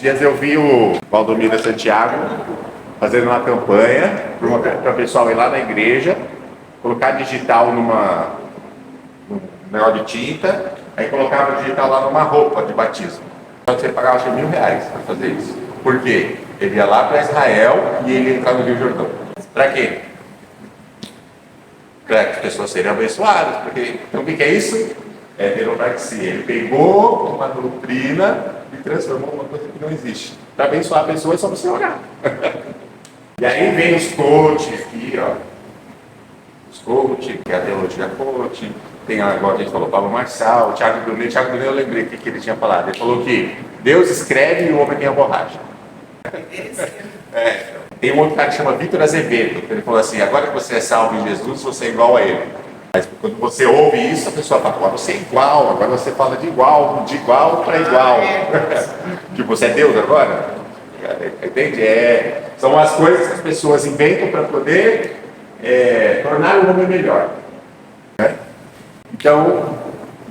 dias eu vi o Valdomiro Santiago fazendo uma campanha para o pessoal ir lá na igreja, colocar digital num negócio de tinta, aí colocava o digital lá numa roupa de batismo. Então você pagava acho que R$1.000 para fazer isso. Por quê? Ele ia lá para Israel e ele ia entrar no Rio Jordão. Para quê? Para que as pessoas sejam abençoadas. Porque... Então o que é isso? É heteropraxia. Ele pegou uma doutrina e transformou uma coisa que não existe. Para abençoar a pessoa é só você orar. E aí vem os coaches aqui, ó. Os coaches, que é a teologia coach. Tem agora que a gente falou, Pablo Marçal, o Thiago Brunet. Thiago Brunet eu lembrei o que ele tinha falado. Ele falou que Deus escreve e o homem tem a borracha. Tem um outro cara que chama Vitor Azevedo. Ele falou assim, agora que você é salvo em Jesus, você é igual a ele. Mas quando você ouve isso, a pessoa fala, agora você é igual, agora você fala de igual para igual. Tipo, você é Deus agora? Entende? São as coisas que as pessoas inventam para poder tornar o homem melhor. Né? Então,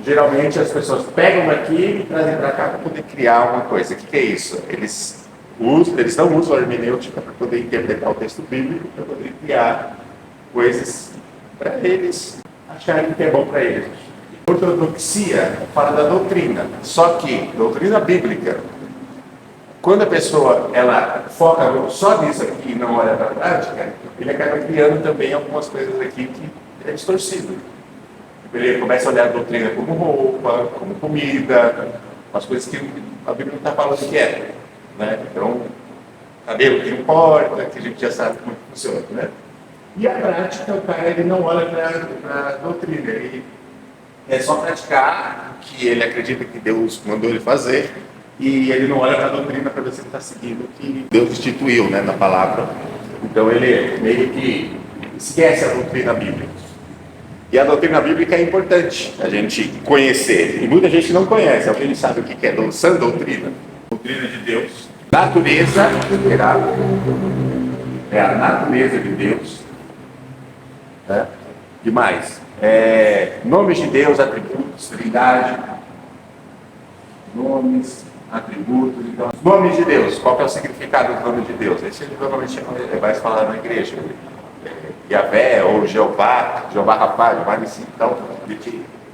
geralmente as pessoas pegam daqui e trazem para cá para poder criar uma coisa. O que é isso? Eles não usam a hermenêutica para poder interpretar o texto bíblico, para poder criar coisas para eles acharem que é bom para eles. Ortodoxia fala da doutrina, só que doutrina bíblica, quando a pessoa ela foca só nisso aqui e não olha para a prática, ele acaba criando também algumas coisas aqui que é distorcido. Ele começa a olhar a doutrina como roupa, como comida, as coisas que a Bíblia não está falando que é. Né? Então, cabelo que importa, que a gente já sabe como funciona. Né? E a prática, o cara ele não olha para a doutrina, ele é só praticar o que ele acredita que Deus mandou ele fazer e ele não olha para a doutrina para ver se ele está seguindo o que Deus instituiu, né, na palavra. Então ele meio que esquece a doutrina bíblica. E a doutrina bíblica é importante a gente conhecer. E muita gente não conhece. Alguém sabe o que é sã doutrina? Doutrina de Deus. Natureza, é a natureza de Deus. Né? Demais. Nomes de Deus, atributos, trindade. Nomes, atributos. Então, nomes de Deus. Qual que é o significado dos nomes de Deus? Esse ele normalmente vai falar na igreja. Yahvé, ou Jeová Rapá, Jeová Nissi. Então,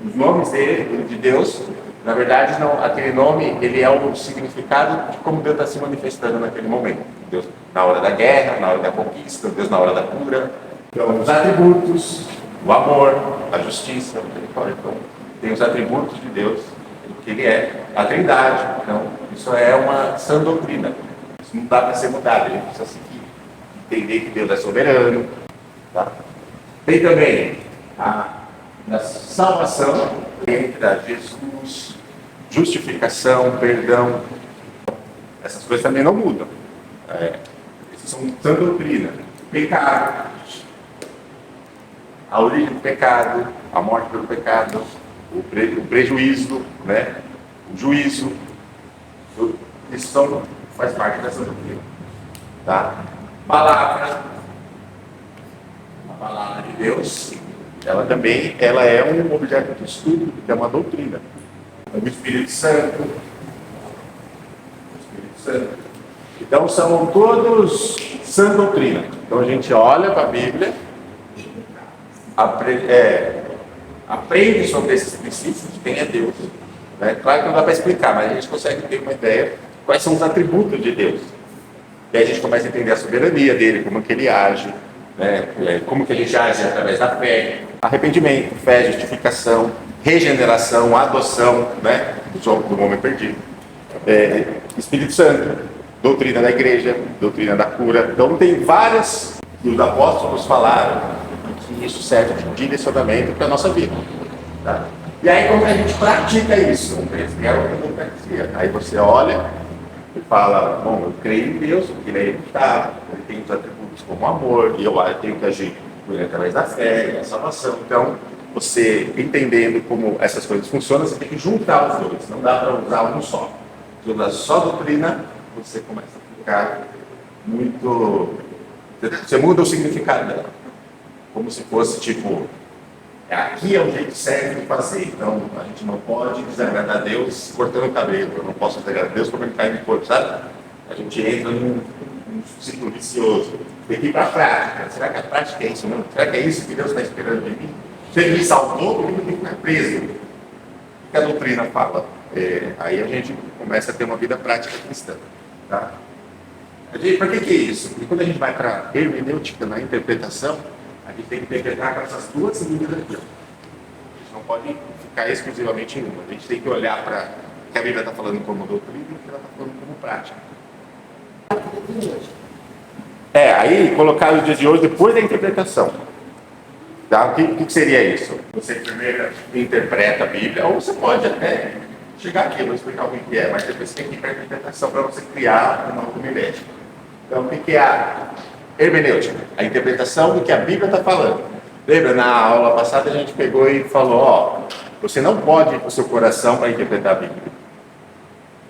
os nomes dele, de Deus, na verdade, não, aquele nome, ele é o significado de como Deus está se manifestando naquele momento. Deus na hora da guerra, na hora da conquista, Deus na hora da cura. Então, os atributos, o amor, a justiça, então, tem os atributos de Deus, que ele é, a trindade. Então, isso é uma sã doutrina. Isso não dá para ser mudado, a gente precisa seguir, entender que Deus é soberano. Tá? Tem também a salvação, entra Jesus, justificação, perdão. Essas coisas também não mudam. Essas são sã doutrina. Pecado, a origem do pecado, a morte pelo pecado, o prejuízo, né? O juízo. Isso faz parte dessa doutrina. Tá? Palavra de Deus, ela também é um objeto de estudo, que é uma doutrina. O Espírito Santo. Então são todos sã doutrina. Então a gente olha para a Bíblia, aprende sobre esses princípios de quem é Deus. Né? Claro que não dá para explicar, mas a gente consegue ter uma ideia quais são os atributos de Deus. E aí a gente começa a entender a soberania dele, como que ele age. Como que ele age através da fé, arrependimento, fé, justificação, regeneração, adoção, né, do homem perdido. Espírito Santo, doutrina da igreja, doutrina da cura. Então tem várias que os apóstolos falaram que isso serve de direcionamento para a nossa vida. Tá? E aí como a gente pratica isso? Aí você olha e fala, bom, eu creio em Deus, porque ele é imutável, ele tem os atributos como amor, e eu tenho que agir através da fé, da salvação. Então, você entendendo como essas coisas funcionam, você tem que juntar os dois, não dá para usar um só. Se usar só doutrina, você começa a ficar muito... Você muda o significado dela. Como se fosse tipo Aqui é o jeito certo de fazer. Então, a gente não pode desagradar a Deus cortando o cabelo. Eu não posso desagradar a Deus comendo carne de porco, sabe? A gente entra num ciclo vicioso. Tem que ir para a prática. Será que a prática é isso mesmo? Será que é isso que Deus está esperando de mim? Se Ele me salvou, eu tenho que ficar preso. O que a doutrina fala? Aí a gente começa a ter uma vida prática cristã. Tá? Por que é isso? Porque quando a gente vai para a hermenêutica, na interpretação, a gente tem que interpretar com essas duas linhas aqui. A gente não pode ficar exclusivamente em uma. A gente tem que olhar para o que a Bíblia está falando como doutrina e o que ela está falando como prática. Aí colocar os dias de hoje depois da interpretação. Tá? O que seria isso? Você primeiro interpreta a Bíblia, ou você pode até chegar aqui, eu vou explicar o que é, mas depois você tem que ir para a interpretação para você criar uma homilética. Então, o que é a hermenêutica? A interpretação do que a Bíblia está falando. Lembra, na aula passada a gente pegou e falou, você não pode ir para o seu coração para interpretar a Bíblia.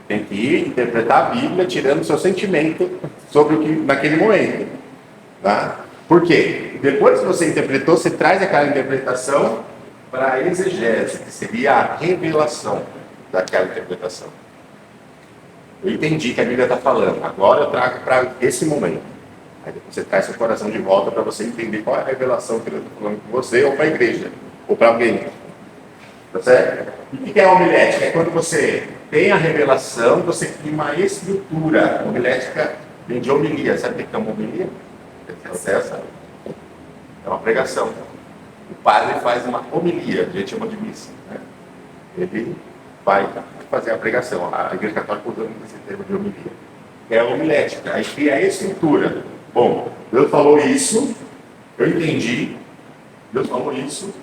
Tem que ir interpretar a Bíblia tirando o seu sentimento sobre o que naquele momento. Tá? Por quê? Depois que você interpretou, você traz aquela interpretação para a exegese, que seria a revelação daquela interpretação. Eu entendi que a Bíblia está falando, agora eu trago para esse momento. Aí depois você traz seu coração de volta para você entender qual é a revelação que ele está falando com você, ou para a igreja, ou para alguém. Tá certo? E o que é a homilética? É quando você tem a revelação, você cria uma estrutura. A homilética vem de homilia. Sabe o que é uma homilia? É uma pregação. O padre faz uma homilia, a gente chama de missa. Né? Ele vai fazer a pregação. A Igreja Católica usa muito esse termo de homilia. É a homilética. Aí cria a estrutura. Bom, Deus falou isso, eu entendi. Deus falou isso,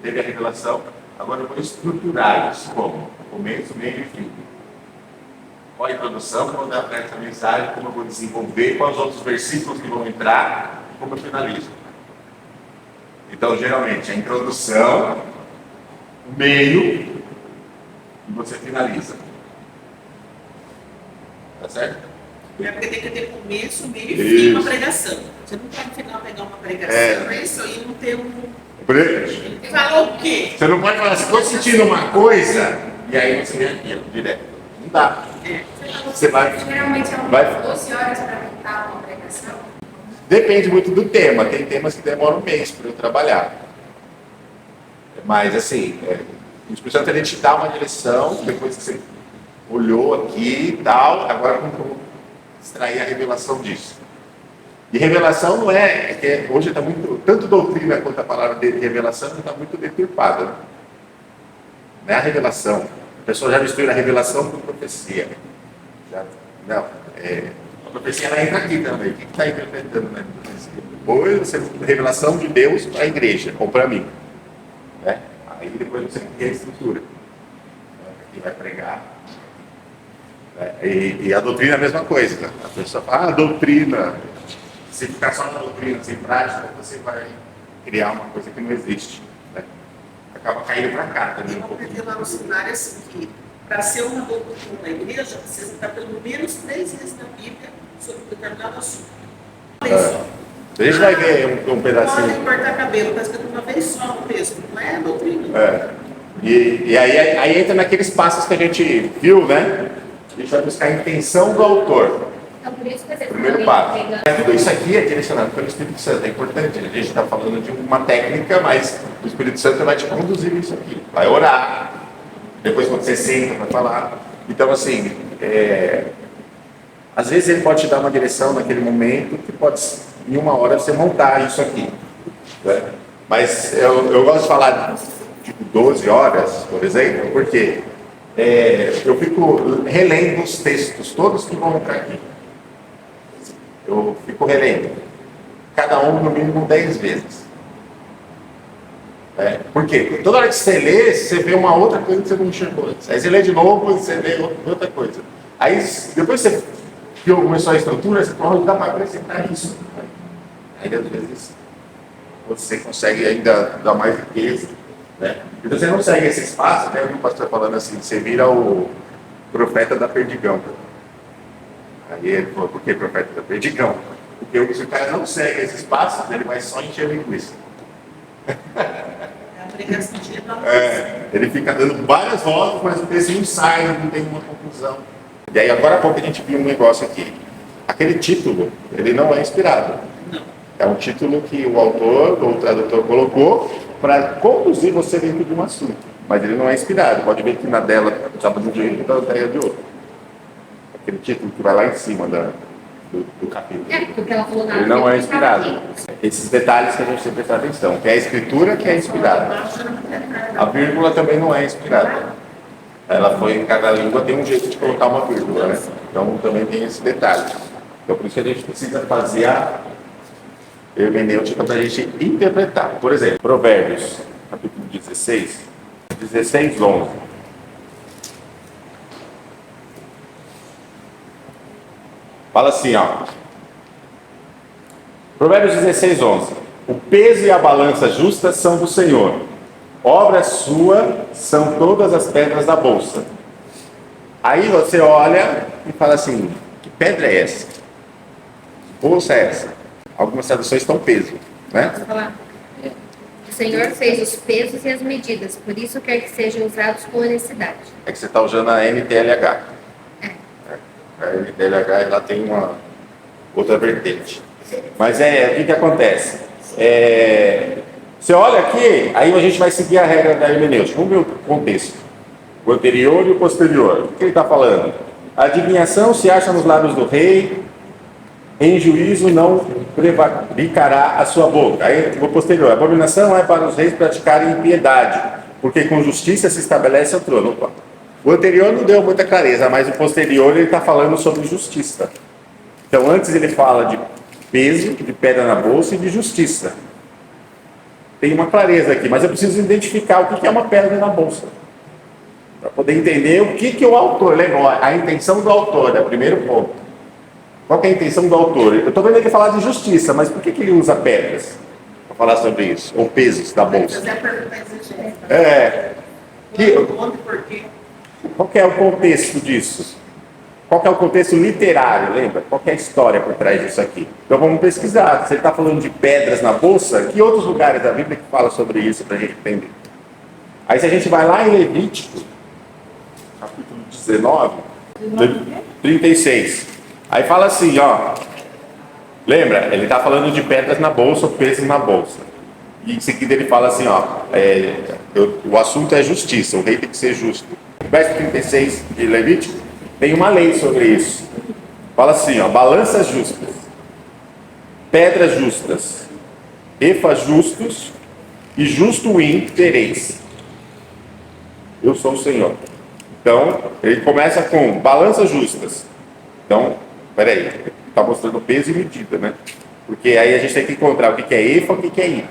teve a revelação. Agora eu vou estruturar isso. Como? Começo, meio e fim. Qual a introdução, como eu vou dar para essa mensagem, como eu vou desenvolver, quais os outros versículos que vão entrar, como eu finalizo. Então, geralmente, a introdução, o meio e você finaliza. Tá certo? É porque tem que ter começo, meio e fim uma pregação. Você não pode no final pegar uma pregação, isso aí não ter Falou o quê? Você não pode falar assim, estou sentindo uma coisa, e aí você vem aqui, direto. Não dá. Você vai. Geralmente é 12 horas para montar uma pregação. Depende muito do tema. Tem temas que demoram um mês para eu trabalhar. Mas assim, o Espírito Santo ele te dá uma direção, depois que você olhou aqui e tal, agora como que eu vou extrair a revelação disso? E revelação não é hoje está muito, tanto doutrina quanto a palavra de revelação está muito deturpada. Né? Não é a revelação. A pessoa já mistura a revelação com profecia. Não, a profecia ela entra aqui também. O que está interpretando na profecia? Depois você revelação de Deus para a igreja, ou para mim. Né? Aí depois você cria a estrutura. Quem vai pregar. E a doutrina é a mesma coisa. Né? A pessoa fala, a doutrina. Se ficar só na doutrina, sem prática, você vai criar uma coisa que não existe. Né? Acaba caindo para cá também. Eu aprendi lá no seminário assim que para ser uma doutrina na igreja, precisa estar pelo menos 3 vezes na Bíblia sobre um determinado assunto. A gente vai ver um pedacinho. Pode cortar cabelo, está escrito uma vez só no texto, não é doutrina. E aí entra naqueles passos que a gente viu, né? A gente vai buscar a intenção do autor. Então, por isso que você Primeiro passo. Tudo isso aqui é direcionado pelo Espírito Santo. É importante. A gente está falando de uma técnica, mas o Espírito Santo vai te conduzir isso aqui. Vai orar. Depois quando você senta para falar. Então, assim, às vezes ele pode te dar uma direção naquele momento que pode, em uma hora, você montar isso aqui. Né? Mas eu gosto de falar tipo 12 horas, por exemplo, porque eu fico relendo os textos, todos que vão entrar aqui. Eu fico relendo. Cada um, no mínimo, 10 vezes. Por quê? Porque toda hora que você lê, você vê uma outra coisa que você não enxergou antes. Aí você lê de novo e você vê outra coisa. Aí, depois você começou a estrutura, você pode dar para acrescentar isso. Aí, às vezes, você consegue ainda dar mais riqueza. Né? Então, você não segue esse espaço, né? Eu vi o pastor falando assim, você vira o profeta da perdigão. Aí ele falou, por que profeta da perdigão? Porque se o cara não segue esse espaço, ele vai só encher linguiça. pregação de ele fica dando várias voltas, mas o texto não sai, não tem uma conclusão. E aí agora há pouco a gente viu um negócio aqui. Aquele título, ele não é inspirado. Não. É um título que o autor ou o tradutor colocou para conduzir você dentro de um assunto. Mas ele não é inspirado. Pode ver que na dela estava de um jeito e na dela de outro. Aquele título que vai lá em cima do capítulo. Porque ela falou nada. Ele não é inspirado. Esses detalhes que a gente tem que prestar atenção. Que é a escritura que é inspirada. A vírgula também não é inspirada. Ela foi, em cada língua tem um jeito de colocar uma vírgula, né? Então também tem esse detalhe. Então por isso que a gente precisa fazer a hermenêutica para a gente interpretar. Por exemplo, Provérbios, capítulo 16, 11. Fala assim, ó. Provérbios 16, 11. O peso e a balança justa são do Senhor. Obra sua são todas as pedras da bolsa. Aí você olha e fala assim, que pedra é essa? Que bolsa é essa? Algumas traduções estão peso, né? Posso falar? O Senhor fez os pesos e as medidas, por isso quer que sejam usados com honestidade. É que você está usando a NTLH. A NTLH ela tem uma outra vertente. Mas o que acontece? Você olha aqui, aí a gente vai seguir a regra da hermenêutica. Vamos ver o contexto. O anterior e o posterior. O que ele está falando? A adivinhação se acha nos lábios do rei, em juízo não prevaricará a sua boca. Aí o posterior. A abominação é para os reis praticarem impiedade, porque com justiça se estabelece o trono. O anterior não deu muita clareza, mas o posterior ele está falando sobre justiça. Então antes ele fala de peso, de pedra na bolsa e de justiça. Tem uma clareza aqui, mas eu preciso identificar o que é uma pedra na bolsa. Para poder entender o que o autor, lembra, a intenção do autor, é o primeiro ponto. Qual que é a intenção do autor? Eu estou vendo ele falar de justiça, mas por que ele usa pedras para falar sobre isso? Ou pesos da bolsa? Qual que é o contexto disso? Qual que é o contexto literário, lembra? Qual que é a história por trás disso aqui? Então vamos pesquisar. Se ele está falando de pedras na bolsa, que outros lugares da Bíblia que fala sobre isso para a gente entender? Aí se a gente vai lá em Levítico, capítulo 19, 36. Aí fala assim, ó. Lembra? Ele está falando de pedras na bolsa ou pesos na bolsa. E em seguida ele fala assim, ó. O assunto é justiça, o rei tem que ser justo. Verso 36 de Levítico. Tem uma lei sobre isso. Fala assim, ó, balanças justas, pedras justas, efas justos e justo hin tereis. Eu sou o Senhor. Então, ele começa com balanças justas. Então, peraí, está mostrando peso e medida, né? Porque aí a gente tem que encontrar o que é efa e o que é hin.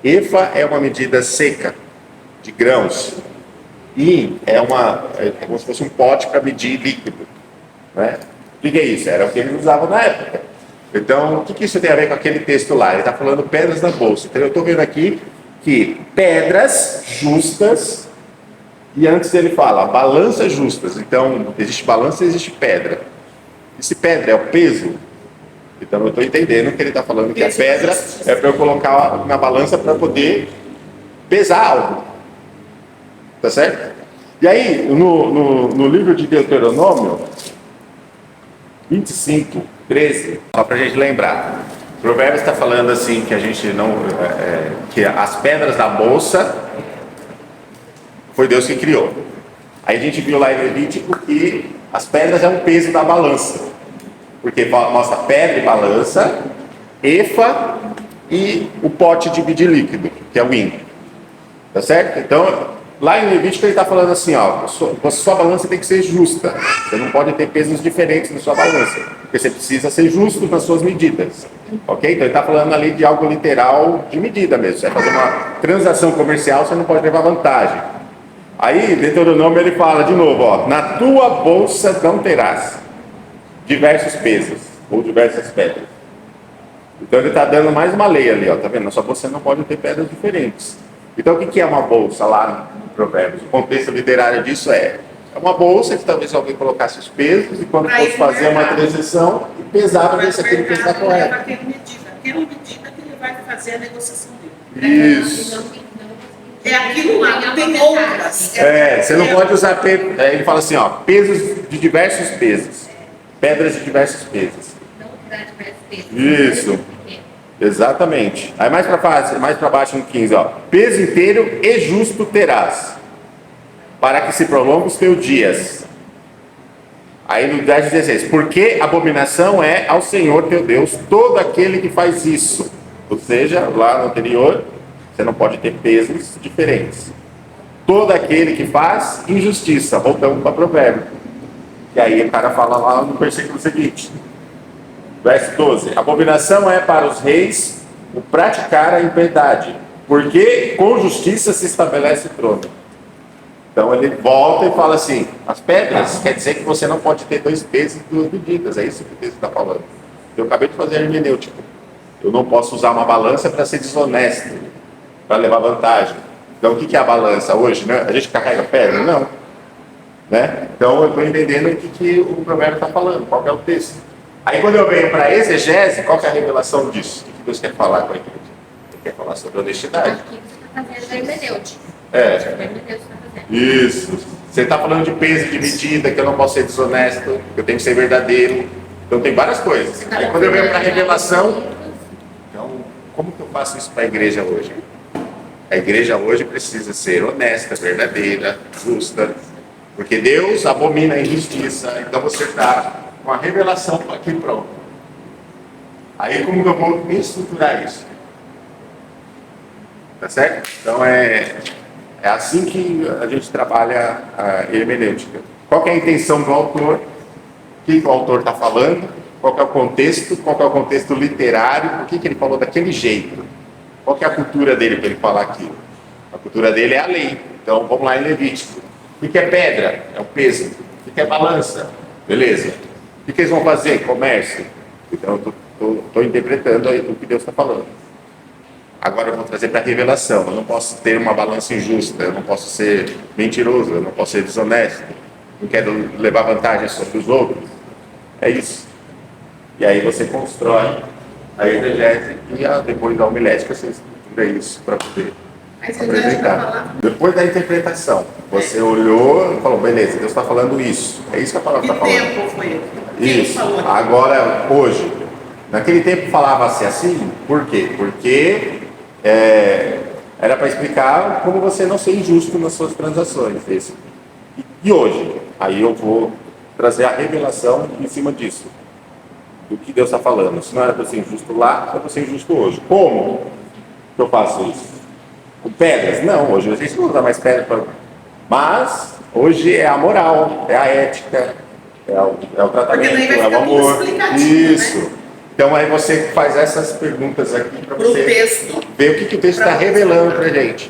Efa é uma medida seca, de grãos. E é como se fosse um pote para medir líquido, né? O que é isso? Era o que eles usavam na época. Então, o que isso tem a ver com aquele texto lá? Ele está falando pedras na bolsa. Então, eu estou vendo aqui que pedras justas, e antes ele fala balanças justas. Então, existe balança e existe pedra. E se pedra é o peso, então eu estou entendendo que ele está falando que a pedra é para eu colocar na balança para poder pesar algo. Tá certo? E aí, no livro de Deuteronômio 25, 13, só para a gente lembrar, o Provérbios está falando assim que a gente não. Que as pedras da bolsa foi Deus que criou. Aí a gente viu lá em Levítico que as pedras é um peso da balança, porque mostra pedra e balança, efa e o pote de medir líquido, que é o hin. Tá certo? Então. Lá em Levítico ele está falando assim, ó, sua balança tem que ser justa. Você não pode ter pesos diferentes na sua balança, porque você precisa ser justo nas suas medidas. Ok? Então ele está falando ali de algo literal de medida mesmo. Você vai fazer uma transação comercial, você não pode levar vantagem. Aí, Deuteronômio ele fala de novo, ó, na tua bolsa não terás diversos pesos ou diversas pedras. Então ele está dando mais uma lei ali, ó, tá vendo? Na sua bolsa você não pode ter pedras diferentes. Então o que é uma bolsa lá no Provérbios? O contexto literário disso é uma bolsa que talvez alguém colocasse os pesos e quando fosse fazer uma transição, pesava ver se aquele peso está correto. Aquela medida que ele vai fazer a negociação dele. Isso. É aquilo lá, não tem outras. Você não pode usar peso. Ele fala assim, ó, pesos de diversos pesos. Pedras de diversos pesos. Não dá diversos pesos. Isso. Exatamente. Aí mais para baixo no 15, ó. Peso inteiro e justo terás, para que se prolongue os teus dias. Aí no 10, 16. Porque abominação é ao Senhor teu Deus todo aquele que faz isso. Ou seja, lá no anterior, você não pode ter pesos diferentes. Todo aquele que faz injustiça. Voltamos para provérbio. E aí o cara fala lá no versículo seguinte. Verso 12. Abominação é para os reis o praticar a impiedade, porque com justiça se estabelece o trono. Então ele volta e fala assim, as pedras quer dizer que você não pode ter dois pesos e duas medidas. É isso que o texto está falando. Eu acabei de fazer a hermenêutica. Eu não posso usar uma balança para ser desonesto, para levar vantagem. Então o que é a balança hoje? Né? A gente carrega pedra? Não. Né? Então eu estou entendendo o que o provérbio está falando, qual que é o texto. Aí quando eu venho para a exegese, qual que é a revelação disso? O que Deus quer falar com a igreja? Ele quer falar sobre honestidade. Aqui você está fazendo a hermenêutica. Isso. Você está falando de peso, de medida, que eu não posso ser desonesto, que eu tenho que ser verdadeiro. Então tem várias coisas. Aí quando eu venho para a revelação, então como que eu faço isso para a igreja hoje? A igreja hoje precisa ser honesta, verdadeira, justa, porque Deus abomina a injustiça. Então você está com a revelação aqui pronto. Aí como que eu vou estruturar isso? Tá certo? Então é assim que a gente trabalha a hermenêutica. Qual que é a intenção do autor? O que o autor está falando? Qual que é o contexto? Qual que é o contexto literário? Por que ele falou daquele jeito? Qual que é a cultura dele para ele falar aquilo? A cultura dele é a lei. Então vamos lá em Levítico. O que é pedra? É o peso. O que é balança? Beleza. O que eles vão fazer? Comércio. Então eu estou interpretando aí o que Deus está falando. Agora eu vou trazer para a revelação. Eu não posso ter uma balança injusta, eu não posso ser mentiroso, eu não posso ser desonesto, não quero levar vantagem sobre os outros. É isso. E aí você constrói a exegese e depois da homilética você estrutura isso para poder apresentar. Depois da interpretação, você olhou e falou, beleza, Deus está falando isso. É isso que a palavra está falando. Que tempo foi? Isso. Agora, hoje, naquele tempo falava-se assim, por quê? Porque era para explicar como você não ser injusto nas suas transações. E hoje, aí eu vou trazer a revelação em cima disso, do que Deus está falando. Se não era para ser injusto lá, é para ser injusto hoje. Como que eu faço isso? Com pedras? Não, hoje a gente não usa mais pedras. Mas hoje é a moral, é a ética, é o tratamento, é o amor. Isso. Né? Então aí você faz essas perguntas aqui para você ver o que o texto está revelando para a gente.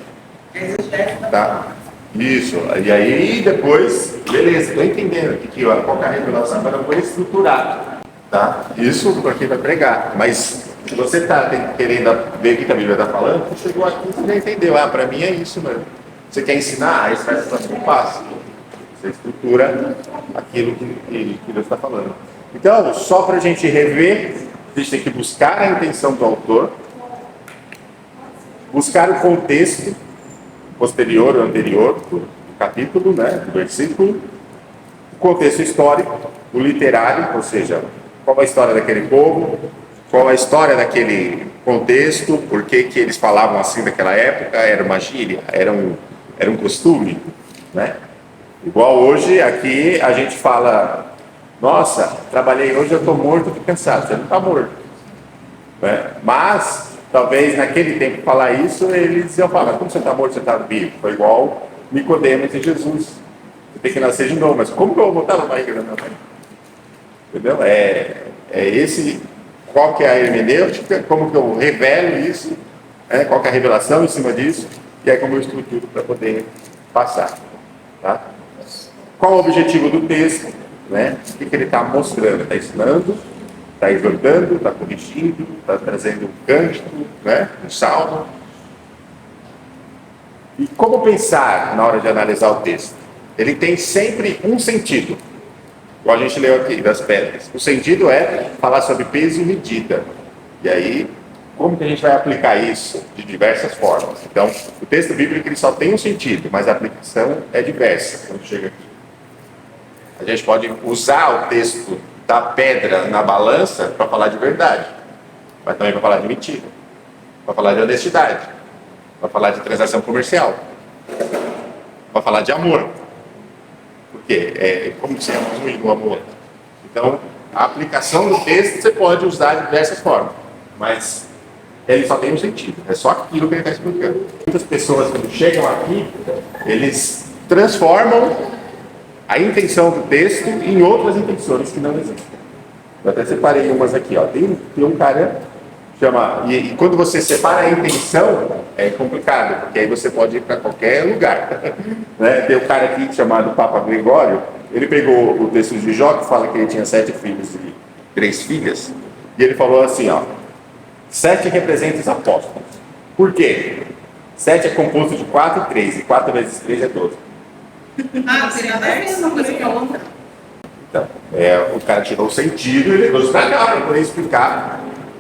Tá? Isso. E aí depois, beleza, estou entendendo qual é a revelação, agora eu vou estruturar. Tá? Isso para quem vai pregar. Mas se você está querendo ver o que a Bíblia está falando, você chegou aqui e você já entendeu. Para mim é isso mesmo. Você quer ensinar? Aí você faz o próximo passo. Você estrutura aquilo que Deus está falando. Então, só para a gente rever, a gente tem que buscar a intenção do autor, buscar o contexto posterior ou anterior do capítulo, né, do versículo, o contexto histórico, o literário, ou seja, qual a história daquele povo, qual a história daquele contexto, por que eles falavam assim naquela época, era uma gíria, era um costume, né? Igual hoje, aqui a gente fala, nossa, trabalhei hoje, eu estou morto, estou cansado. Você não está morto. Né? Mas, talvez naquele tempo falar isso, eles iam falar, como você está morto, você está vivo? Foi igual Nicodemos e Jesus. Você tem que nascer de novo, mas como que eu vou voltar na barriga da minha mãe? Entendeu? Qual que é a hermenêutica, como que eu revelo isso, qual que é a revelação em cima disso, e aí como eu estruturo para poder passar. Tá? Qual o objetivo do texto? Né? O que ele está mostrando? Está ensinando, está exortando, está corrigindo, está trazendo um cântico, né? Um salmo. E como pensar na hora de analisar o texto? Ele tem sempre um sentido, igual a gente leu aqui, das pedras. O sentido é falar sobre peso e medida. E aí, como que a gente vai aplicar isso? De diversas formas. Então, o texto bíblico ele só tem um sentido, mas a aplicação é diversa quando chega aqui. A gente pode usar o texto da pedra na balança para falar de verdade, mas também para falar de mentira, para falar de honestidade, para falar de transação comercial, para falar de amor. Por quê? É como se ama muito o amor. Então, a aplicação do texto você pode usar de diversas formas, mas ele só tem um sentido, é só aquilo que ele está explicando. Muitas pessoas, quando chegam aqui, eles transformam a intenção do texto em outras intenções que não existem. Eu até separei umas aqui, ó. Tem um cara que chama. E quando você separa a intenção, é complicado, porque aí você pode ir para qualquer lugar. Né? Tem um cara aqui chamado Papa Gregório, ele pegou o texto de Jó, que fala que ele tinha 7 filhos e 3 filhas, e ele falou assim, ó. 7 representa os apóstolos. Por quê? 7 é composto de 4 e 3, e 4 vezes 3 é 12. Ah, tem nada a ver uma coisa com a outra. Então, o cara tirou o sentido e ele trouxe para cá para poder explicar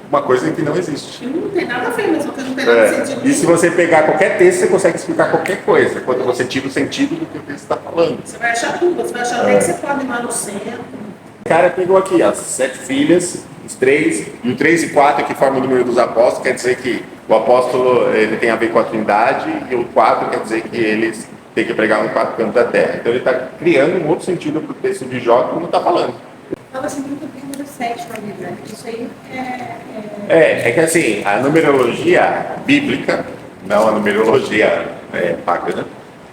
uma coisa que não existe. Não tem nada a ver, mas não tem nada de sentido. E se você pegar qualquer texto, você consegue explicar qualquer coisa, quando você tira o sentido do que o texto está falando. Você vai achar tudo, você vai achar até que você pode ir lá no centro. O cara pegou aqui as 7 filhas, os 3, e o 3 e 4 que formam o número dos apóstolos, quer dizer que o apóstolo ele tem a ver com a Trindade, e o 4 quer dizer que eles têm que pregar no 4 cantos da terra. Então ele está criando um outro sentido para o texto de Jó que não está falando. Fala assim muito bem número 7 na Bíblia. Isso aí É que assim, a numerologia bíblica, não a numerologia pagã,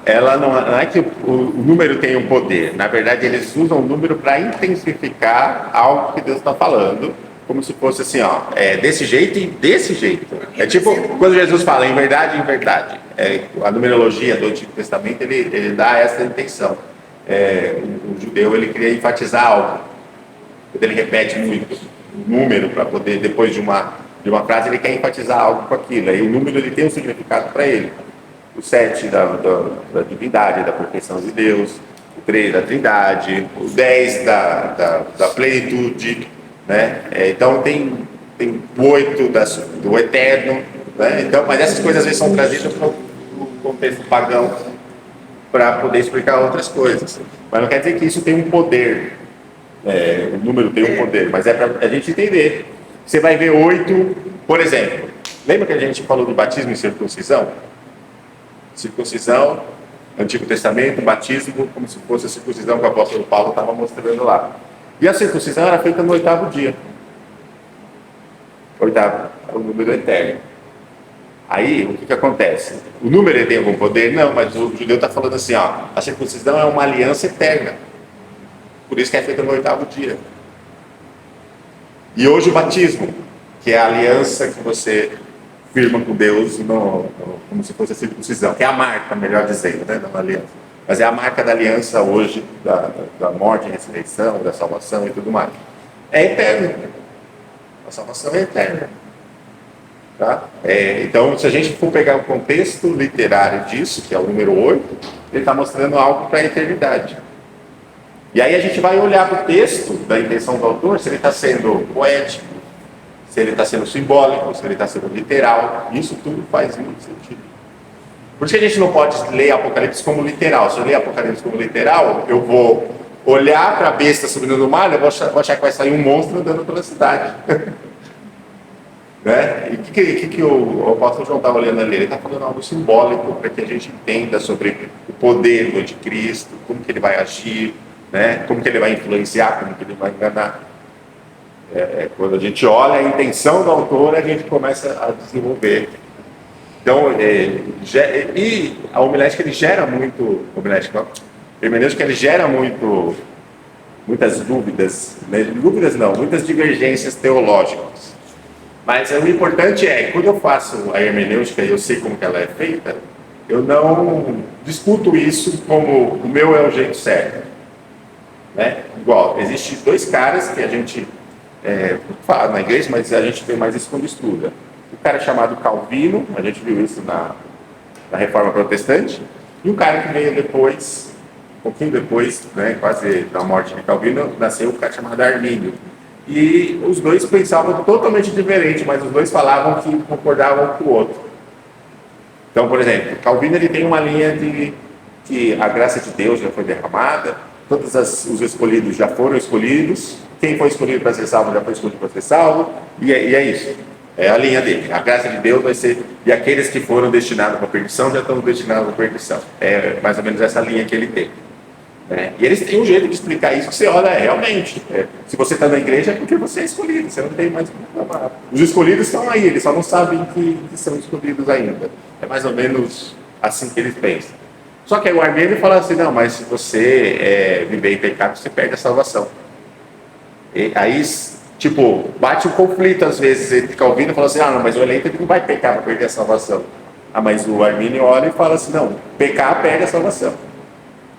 ela não é que o número tem um poder. Na verdade, eles usam o número para intensificar algo que Deus está falando, como se fosse assim, ó, desse jeito e desse jeito. É tipo quando Jesus fala em verdade, a numerologia do Antigo Testamento ele dá essa intenção. O judeu ele queria enfatizar algo. Quando ele repete muito o número para poder, depois de uma frase, ele quer enfatizar algo com aquilo. Aí o número ele tem um significado para ele. O 7 da divindade, da perfeição de Deus, o 3 da trindade, o 10 da plenitude, né? Então tem o 8 do eterno, né? Então, mas essas coisas às vezes são trazidas para o contexto pagão para poder explicar outras coisas. Mas não quer dizer que isso tem um poder, o número tem um poder, mas é para a gente entender. Você vai ver 8, por exemplo, lembra que a gente falou do batismo e circuncisão? Circuncisão, Antigo Testamento, batismo, como se fosse a circuncisão que o apóstolo Paulo estava mostrando lá. E a circuncisão era feita no 8º dia. 8º é o número eterno. Aí, o que acontece? O número tem algum poder? Não, mas o judeu está falando assim, ó, a circuncisão é uma aliança eterna. Por isso que é feita no 8º dia. E hoje o batismo, que é a aliança que você firma com Deus como se fosse a circuncisão, que é a marca, melhor dizendo, né, da aliança. Mas é a marca da aliança hoje, da morte e ressurreição, da salvação e tudo mais. É eterno. A salvação é eterna. Tá? Então, se a gente for pegar o contexto literário disso, que é o número 8, ele está mostrando algo para a eternidade. E aí a gente vai olhar para o texto da intenção do autor, se ele está sendo poético, se ele está sendo simbólico, se ele está sendo literal. Isso tudo faz muito sentido. Por isso que a gente não pode ler Apocalipse como literal. Se eu ler Apocalipse como literal, eu vou olhar para a besta subindo no mar, eu vou achar que vai sair um monstro andando pela cidade. Né? E o que o apóstolo João estava olhando ali? Ele está falando algo simbólico para que a gente entenda sobre o poder do anticristo, como que ele vai agir, né? Como que ele vai influenciar, como que ele vai enganar. Quando a gente olha a intenção do autor, a gente começa a desenvolver. Então, e a homilética ele gera muito, hermenêutica ele gera muitas dúvidas, né? Dúvidas não, muitas divergências teológicas. Mas o importante é, quando eu faço a hermenêutica e eu sei como que ela é feita, eu não discuto isso como o meu é o jeito certo. Né? Igual, existem 2 caras que a gente fala na igreja, mas a gente vê mais isso quando estuda. O cara chamado Calvino, a gente viu isso na Reforma Protestante, e um cara que veio depois, um pouquinho depois, né, quase da morte de Calvino, nasceu um cara chamado Armínio. E os dois pensavam totalmente diferente, mas os dois falavam que concordavam com o outro. Então, por exemplo, Calvino ele tem uma linha de que a graça de Deus já foi derramada, os escolhidos já foram escolhidos, quem foi escolhido para ser salvo já foi escolhido para ser salvo, e é isso. É a linha dele. A graça de Deus vai ser, e aqueles que foram destinados para a perdição já estão destinados à perdição. É mais ou menos essa linha que ele tem. E eles têm um jeito de explicar isso que você olha, realmente. Se você está na igreja é porque você é escolhido, você não tem mais o que reclamar. Os escolhidos estão aí, eles só não sabem que são escolhidos ainda. É mais ou menos assim que eles pensam. Só que aí o Armênio fala assim, não, mas se você viver em pecado, você perde a salvação. E aí, tipo, bate um conflito às vezes entre Calvino e fala assim, não, mas o eleito ele não vai pecar para perder a salvação. Mas o Armênio olha e fala assim, não, pecar perde a salvação.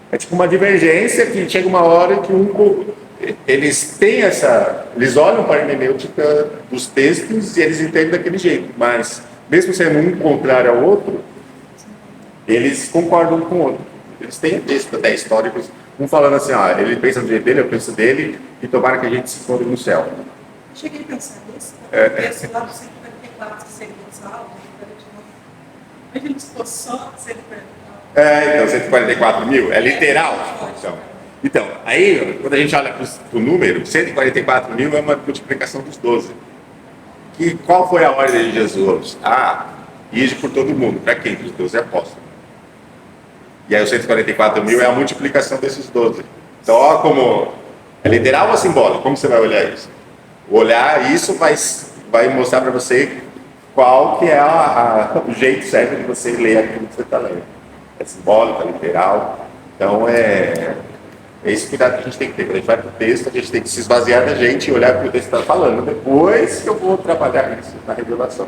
É tipo uma divergência que chega uma hora que eles têm eles olham para a hermenêutica dos textos e eles entendem daquele jeito, mas mesmo sendo um contrário ao outro, eles concordam com o outro. Eles têm textos até históricos, um falando assim, ele pensa do jeito dele, eu penso dele, e tomara que a gente se encontre no céu. Cheguei a pensar nisso, esse lá do 144 que seria salvo, a gente ficou só 144. Então 144 mil, é literal. Então, aí, quando a gente olha para o número, 144 mil é uma multiplicação dos 12. E qual foi a ordem de Jesus? Ide por todo mundo. Para quem? Para os 12 apóstolos. E aí, os 144 mil é a multiplicação desses 12. Então, olha como é literal ou simbólico? Como você vai olhar isso? Olhar isso vai mostrar para você qual que é o jeito certo de você ler aquilo que você está lendo. É simbólico, é literal. Então, é esse cuidado que a gente tem que ter. Quando a gente vai para o texto, a gente tem que se esvaziar da gente e olhar para o que o texto está falando. Depois que eu vou trabalhar isso na revelação.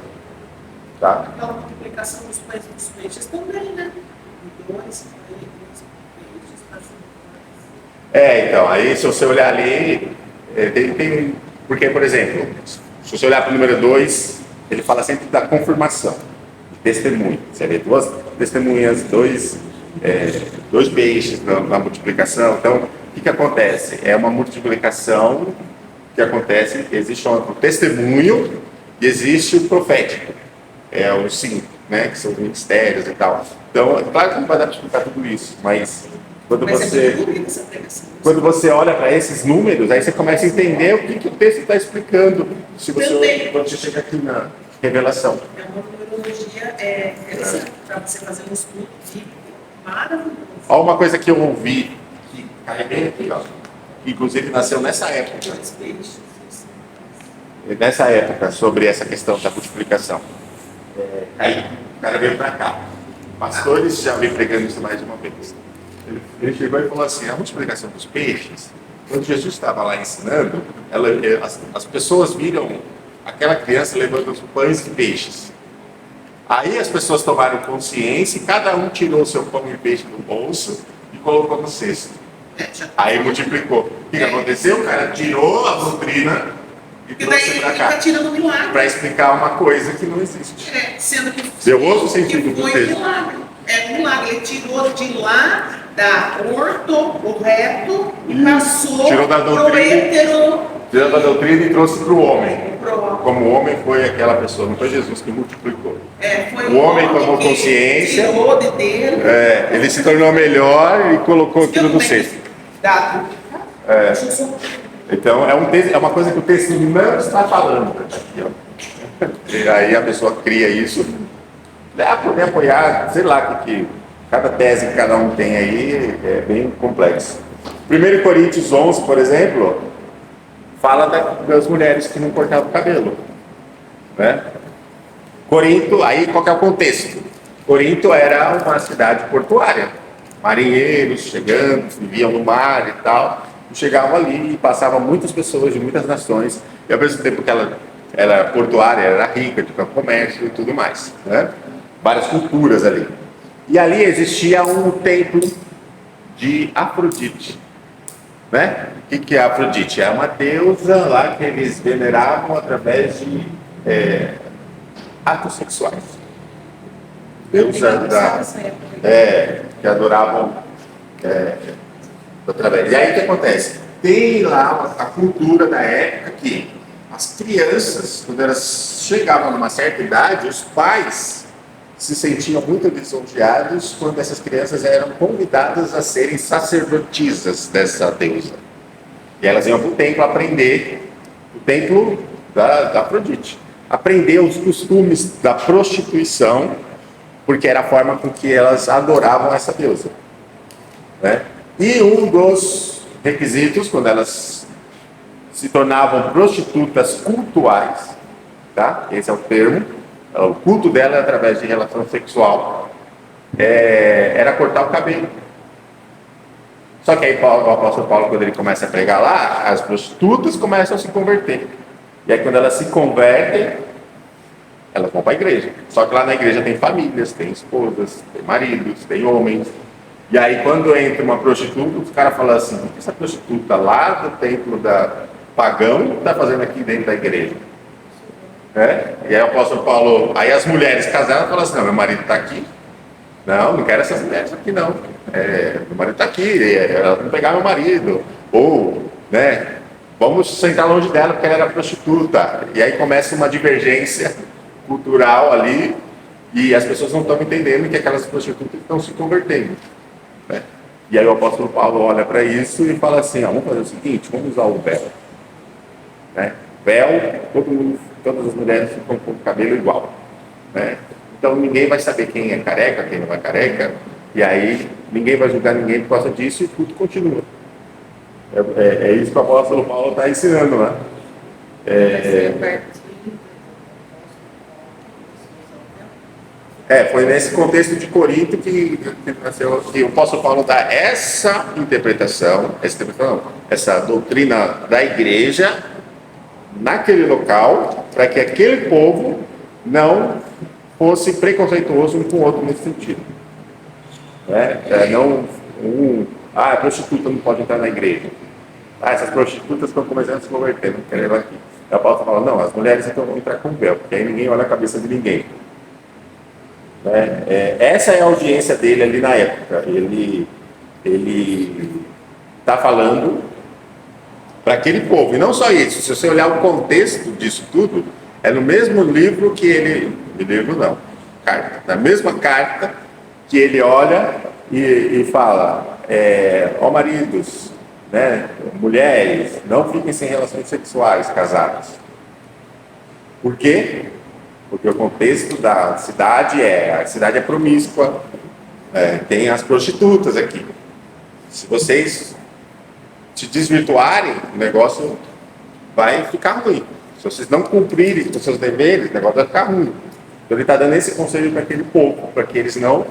Tá? Então, a multiplicação dos pães e dos peixes também, né? 2, 3 peixes para Então, aí se você olhar ali, porque, por exemplo, se você olhar para o número 2, ele fala sempre da confirmação, de testemunho. Você vê duas testemunhas, dois peixes na multiplicação. Então, o que acontece? É uma multiplicação que acontece, existe o testemunho e existe o profético. É o 5, né, que são os ministérios e tal. Então, claro que não vai dar para explicar tudo isso, mas quando você olha para esses números, aí você começa a entender o que o texto está explicando, quando você chega aqui na revelação. É uma numerologia interessante para você fazer um estudo bíblico maravilhoso. Olha uma coisa que eu ouvi, que carreguei aqui, que inclusive nasceu nessa época. Nessa época, sobre essa questão da multiplicação. Aí o cara veio para cá. Pastores já vem pregando isso mais de uma vez. Ele chegou e falou assim, a multiplicação dos peixes, quando Jesus estava lá ensinando, as pessoas viram aquela criança levando os pães e peixes. Aí as pessoas tomaram consciência e cada um tirou o seu pão e peixe do bolso e colocou no cesto. Aí multiplicou. O que aconteceu? O cara tirou a doutrina e trouxe para cá. Para explicar uma coisa que não existe. Sendo que deu outro sentido do texto. É um milagre. Ele tirou de lá da orto, o reto, e passou para o hétero. Tirou da doutrina e trouxe para o homem. Como o homem foi aquela pessoa, não foi Jesus que multiplicou. Foi o homem tomou consciência. Tirou de dentro. Ele se tornou melhor e colocou aquilo no cesto. Então, é uma coisa que o texto não está falando. E aí a pessoa cria isso. Poder apoiar, sei lá, que cada tese que cada um tem aí é bem complexo. 1 Coríntios 11, por exemplo, fala das mulheres que não cortavam o cabelo. Né? Corinto, aí qual que é o contexto? Corinto era uma cidade portuária. Marinheiros chegando, viviam no mar e tal. Chegavam ali e passavam muitas pessoas de muitas nações. E ao mesmo tempo que ela era portuária, era rica, tinha comércio e tudo mais. Né? Várias culturas ali. E ali existia um templo de Afrodite. Né? O que é Afrodite? É uma deusa lá que eles veneravam através de atos sexuais. Deusa que adoravam através. E aí o que acontece? tem lá a cultura da época que as crianças, quando elas chegavam numa certa idade, os pais se sentiam muito lisonjeados quando essas crianças eram convidadas a serem sacerdotisas dessa deusa. E elas iam para o templo aprender, o templo da Afrodite, aprender os costumes da prostituição, porque era a forma com que elas adoravam essa deusa, né? E um dos requisitos, quando elas se tornavam prostitutas cultuais, tá? Esse é o termo. O culto dela é através de relação sexual, era cortar o cabelo. Só que aí o apóstolo Paulo, quando ele começa a pregar lá, as prostitutas começam a se converter. E aí quando elas se convertem, elas vão para a igreja. Só que lá na igreja tem famílias, tem esposas, tem maridos, tem homens. E aí quando entra uma prostituta, os caras falam assim: o que essa prostituta lá do templo pagão está fazendo aqui dentro da igreja? E aí o apóstolo Paulo, aí as mulheres casadas falam assim: não, meu marido está aqui, não quero essas mulheres aqui não, meu marido está aqui, elas vão pegar meu marido, ou, né, vamos sentar longe dela porque ela era prostituta. E aí começa uma divergência cultural ali, e as pessoas não estão entendendo que aquelas prostitutas estão se convertendo, né? E aí o apóstolo Paulo olha para isso e fala assim: vamos fazer o seguinte, vamos usar o véu, né? Véu, todas as mulheres ficam com o cabelo igual, né? Então ninguém vai saber quem é careca, quem não é careca, e aí ninguém vai julgar ninguém por causa disso, e tudo continua. É isso que o apóstolo Paulo está ensinando lá. Foi nesse contexto de Corinto que o apóstolo Paulo dá essa interpretação, essa doutrina da igreja naquele local, para que aquele povo não fosse preconceituoso um com o outro nesse sentido. A prostituta não pode entrar na igreja. Essas prostitutas estão começando a se converter, não querem ir aqui. E a Paulo fala: não, as mulheres então vão entrar com véu, porque aí ninguém olha a cabeça de ninguém. Essa é a audiência dele ali na época. Ele está falando para aquele povo, e não só isso. Se você olhar o contexto disso tudo, é no mesmo livro que carta, na mesma carta que ele olha e fala: ó maridos, né, mulheres, não fiquem sem relações sexuais casadas. Por quê? Porque o contexto da cidade a cidade é promíscua, tem as prostitutas aqui. Se vocês se desvirtuarem, o negócio vai ficar ruim. Se vocês não cumprirem os seus deveres, o negócio vai ficar ruim. Então ele está dando esse conselho para aquele povo, para que eles não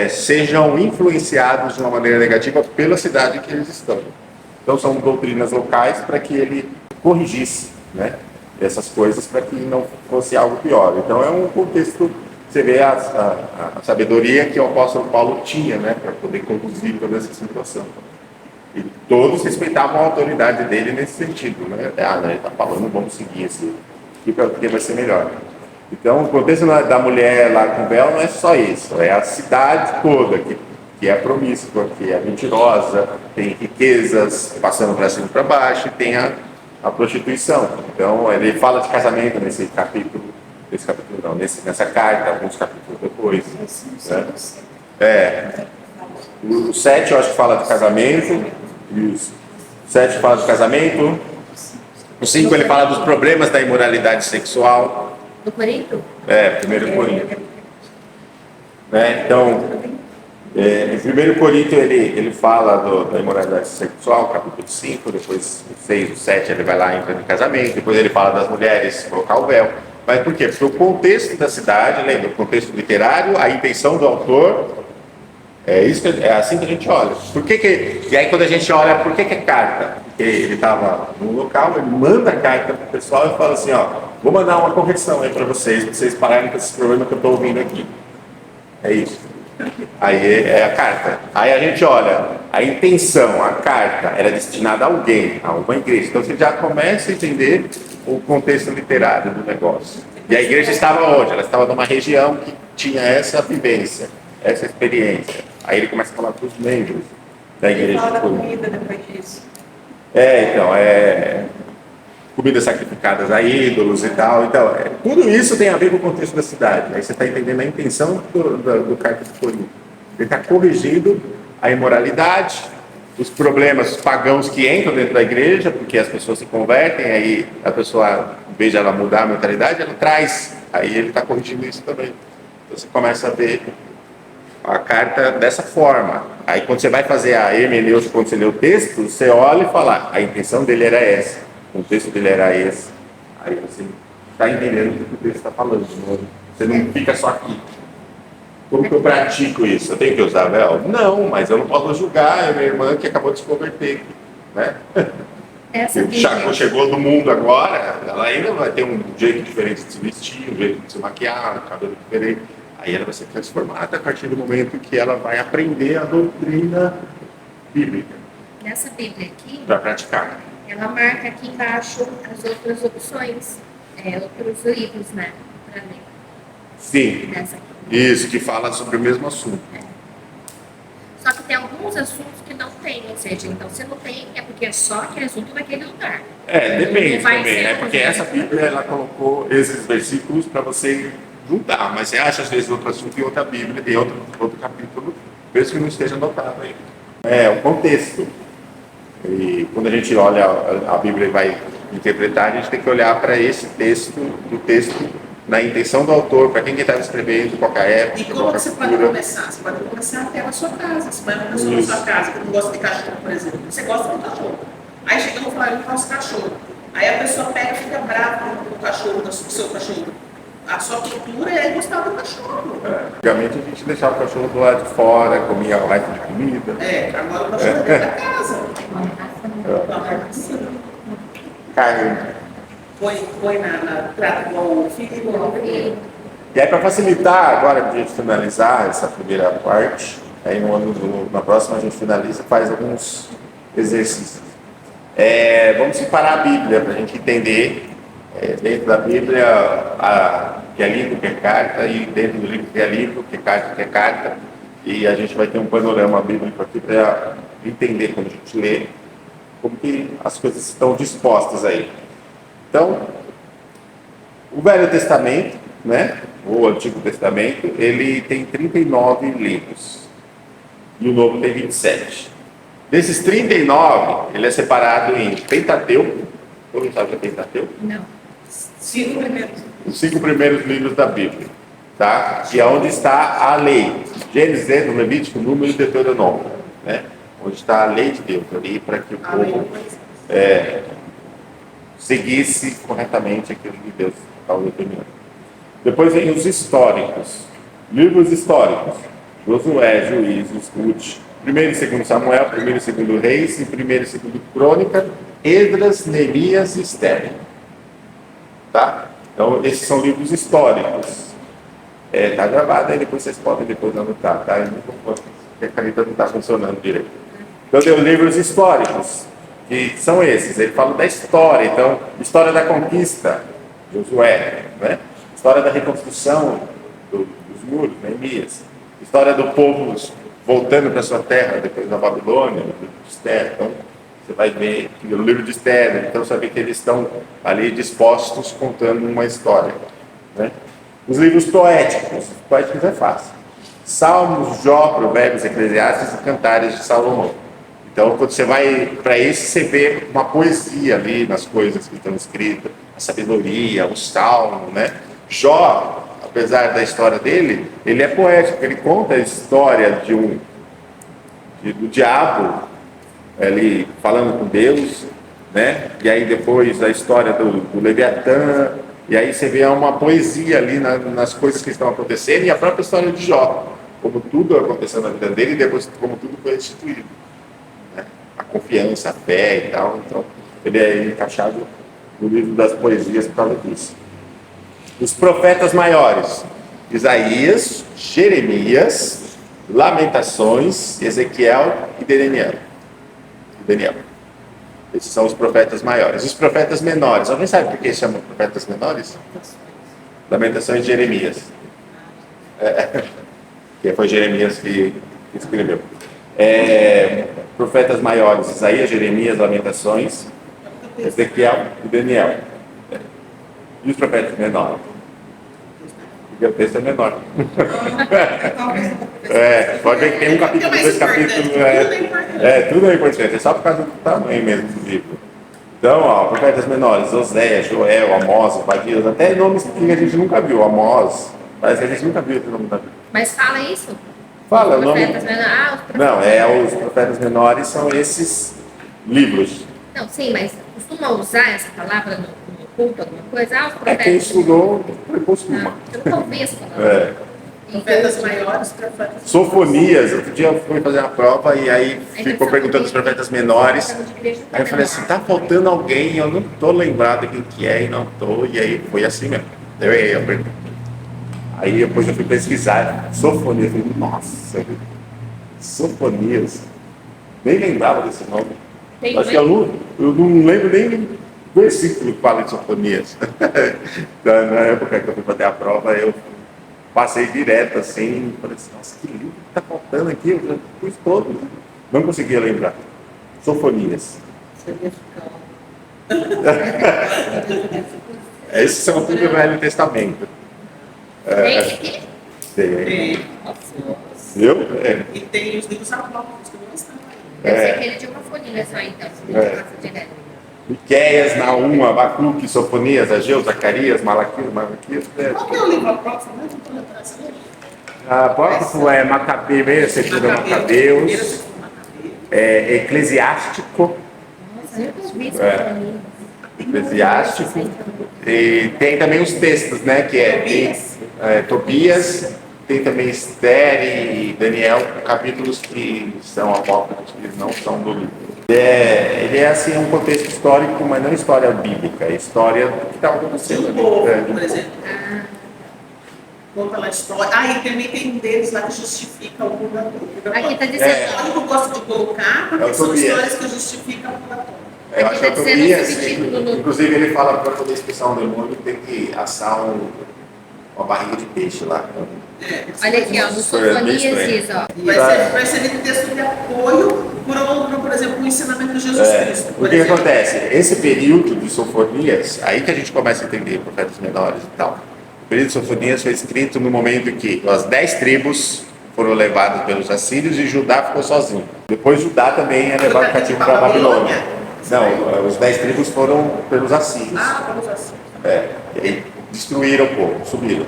sejam influenciados de uma maneira negativa pela cidade que eles estão. Então são doutrinas locais para que ele corrigisse, né, essas coisas, para que não fosse algo pior. Então é um contexto, você vê a sabedoria que o apóstolo Paulo tinha, né, para poder conduzir toda essa situação. E todos respeitavam a autoridade dele nesse sentido, né? Ele está falando, vamos seguir esse aqui porque vai ser melhor. Então o contexto da mulher lá com véu não é só isso, é a cidade toda que é promíscua, que é mentirosa, tem riquezas passando para cima e para baixo, e tem a prostituição. Então ele fala de casamento nessa carta, alguns capítulos depois, né? O 7 eu acho que fala de casamento, isso. O 7 fala de casamento, o 5 ele fala dos problemas da imoralidade sexual. Do Corinto? 1 Corinto. Então, em 1 Corinto ele fala da imoralidade sexual, capítulo 5, depois o 6, o 7 ele vai lá e entra em casamento, depois ele fala das mulheres colocar o véu. Mas por quê? Porque o contexto da cidade, lembra, o contexto literário, a intenção do autor, é assim que a gente olha. E aí quando a gente olha, por que é carta? Porque ele estava no local, ele manda a carta para o pessoal e fala assim: vou mandar uma correção aí para vocês pararem com esse problema que eu estou ouvindo aqui. É isso. Aí é a carta. Aí a gente olha, a intenção, a carta era destinada a alguém, a uma igreja. Então você já começa a entender o contexto literário do negócio. E a igreja estava onde? Ela estava numa região que tinha essa vivência, essa experiência. Aí ele começa a falar para os membros da igreja. Ele fala da comida depois disso. Então, comidas sacrificadas a ídolos e tal. Então, tudo isso tem a ver com o contexto da cidade. Aí você está entendendo a intenção do carta de Corinto. Ele está corrigindo a imoralidade, os problemas pagãos que entram dentro da igreja, porque as pessoas se convertem, aí a pessoa, em vez de ela mudar a mentalidade, ela traz. Aí ele está corrigindo isso também. Então você começa a ver a carta dessa forma. Aí quando você vai fazer a hermenêutica, quando você lê o texto, você olha e fala, a intenção dele era essa, o texto dele era esse. Aí você está entendendo o que o texto está falando. Você não fica só aqui. Como que eu pratico isso? Eu tenho que usar véu? Não, mas eu não posso julgar a minha irmã que acabou de se converter. Né? Chegou do mundo agora, ela ainda vai ter um jeito diferente de se vestir, um jeito de se maquiar, um cabelo diferente. Aí ela vai ser transformada a partir do momento que ela vai aprender a doutrina bíblica. Nessa Bíblia aqui, para praticar. Ela marca aqui embaixo as outras opções, outros livros, né? Para ler. Sim. Nessa aqui. Isso, que fala sobre o mesmo assunto. Só que tem alguns assuntos que não tem, ou seja, então se não tem, é porque é só aquele assunto naquele lugar. Depende também, né? Porque essa Bíblia, ela colocou esses versículos para você juntar, mas você acha às vezes outro assunto em outra Bíblia, em outro capítulo, mesmo que não esteja anotado aí. O contexto. E quando a gente olha a Bíblia e vai interpretar, a gente tem que olhar para esse texto, do texto, na intenção do autor, para quem que estava escrevendo, qual que é a época, E como você pode começar? Você pode começar até na sua casa. Você vai uma pessoa na sua casa que não gosta de cachorro, por exemplo. Você gosta de cachorro. Aí chega e fala, eu não gosto de cachorro. Aí a pessoa pega e fica brava com o cachorro, do seu cachorro. A sua cultura é gostar do cachorro. Antigamente a gente deixava o cachorro do lado de fora, comia o resto de comida. Agora o cachorro é dentro da casa. Carne. Põe trata igual o filho. E aí, para facilitar agora para a gente finalizar essa primeira parte, aí na próxima a gente finaliza, faz alguns exercícios. Vamos separar a Bíblia para a gente entender dentro da Bíblia que é livro, que é carta, e dentro do livro que é livro, que é carta, e a gente vai ter um panorama bíblico aqui para entender quando a gente lê como que as coisas estão dispostas aí. Então, o Velho Testamento, né, o Antigo Testamento, ele tem 39 livros e o Novo tem 27. Desses 39, ele é separado em Pentateuco. Todo mundo sabe o que é Pentateuco? Não. Os 5 primeiros livros da Bíblia, tá? Que é onde está a lei. Gênesis, Êxodo, Levítico, Número e Deuteronômio, né? Onde está a lei de Deus ali para que o povo seguisse corretamente aquilo que Deus estava determinando. Depois vem os históricos, livros históricos: Josué, Juízes, Ruth, 1º e 2º Samuel, 1º e 2º Reis, e 1º e 2º Crônica, Esdras, Neemias e Esther. Tá? Então esses são livros históricos. Tá gravado aí, depois vocês podem anotar, tá? Porque a caneta não está funcionando direito. Então tem os livros históricos, que são esses. Ele fala da história, então, história da conquista, Josué, né? História da reconstrução dos muros, Neemias, história do povo voltando para sua terra depois da Babilônia, no livro de Esther. Então, você vai ver que no livro de Esther, então você vai ver que eles estão ali dispostos contando uma história, né? Os livros poéticos é fácil: Salmos, Jó, Provérbios, Eclesiastes e Cantares de Salomão. Então, quando você vai para esse, você vê uma poesia ali nas coisas que estão escritas, a sabedoria, o salmo, né? Jó, apesar da história dele, ele é poético, ele conta a história do diabo, ele falando com Deus, né? E aí depois a história do Leviatã, e aí você vê uma poesia ali nas coisas que estão acontecendo, e a própria história de Jó, como tudo aconteceu na vida dele, e depois como tudo foi restituído. A confiança, a fé e tal. Então, ele é encaixado no livro das poesias por causa disso. Os profetas maiores: Isaías, Jeremias, Lamentações, Ezequiel e Daniel. Esses são os profetas maiores. Os profetas menores: alguém sabe por que chamam profetas menores? Lamentações de Jeremias. Que foi Jeremias que escreveu. Profetas maiores, Isaías, Jeremias, Lamentações, Ezequiel e Daniel. E os profetas menores? Porque o texto é menor. Pode ver que tem um capítulo, dois capítulos. Tudo é importante. É só por causa do tamanho mesmo do livro. Então, ó, profetas menores, Oséias, Joel, Amós, Obadias, até nomes que a gente nunca viu. Amós, parece que a gente nunca viu esse nome da Bíblia. Mas fala isso? Fala, os o nome. profetas menores. Os profetas Não, menores. os profetas menores são esses livros. Não, sim, mas costuma usar essa palavra no culto, alguma coisa? Os Quem profetas. estudou, costuma. Eu nunca ouvi essa palavra. Profetas maiores, profetas. Sofonias, outro dia eu fui fazer uma prova e aí ficou perguntando os profetas menores. Aí eu falei assim, tá faltando alguém, eu não tô lembrado quem que é e não tô. E aí foi assim mesmo. Eu errei a pergunta. Aí depois eu fui pesquisar, Sofonias, eu falei, nossa, Sofonias. Nem lembrava desse nome. Acho que eu não lembro nem do versículo que fala de Sofonias. Então, na época que eu fui fazer a prova, eu passei direto assim, falei assim, nossa, que livro que tá faltando aqui, eu já pus todo, não conseguia lembrar. Sofonias. Esses são tudo do Velho Testamento. Tem. Viu? E tem os livros apócrifos que não estão aí. Deve ser aquele de uma folhinha só, então. Se não passa direto. Miqueias, Naum, Abacuque, Sofonias, Ageu, Zacarias, Malaquias. Qual que é o livro apócrifo? Não estou lembrando essa letra. Apócrifo é Macabeu, primeira, segunda Macabeus, Eclesiástico, Nossa, eu nunca ouvi isso. Eclesiástico, e tem também os textos, né, que é Tobias, tem também Esther e Daniel, capítulos que são apócrifos, que não são do livro. Ele é assim um contexto histórico, mas não história bíblica, é história do que estava acontecendo. Do povo, por exemplo. Conta lá a história. E também tem um deles lá que justifica o purgatório. Aqui está dizendo. É o que eu gosto de colocar, porque são Tobias. histórias que justificam o purgatório. Eu acho que é Aqui tá dizendo Tobias, esse título no- inclusive ele fala para poder expulsar um demônio, tem que assar uma barriga de peixe lá. Olha aqui, ó, no Sofonias diz, ó. Vai ser um texto de apoio por exemplo, o ensinamento de Jesus Cristo. O que acontece? Esse período de Sofonias, aí que a gente começa a entender profetas menores e tal. O período de Sofonias foi escrito no momento que as 10 tribos foram levadas pelos assírios e Judá ficou sozinho. Depois Judá também é levado cativo para a Babilônia. Não, os 10 tribos foram pelos assírios. Pelos assírios. E aí destruíram o povo, subiram.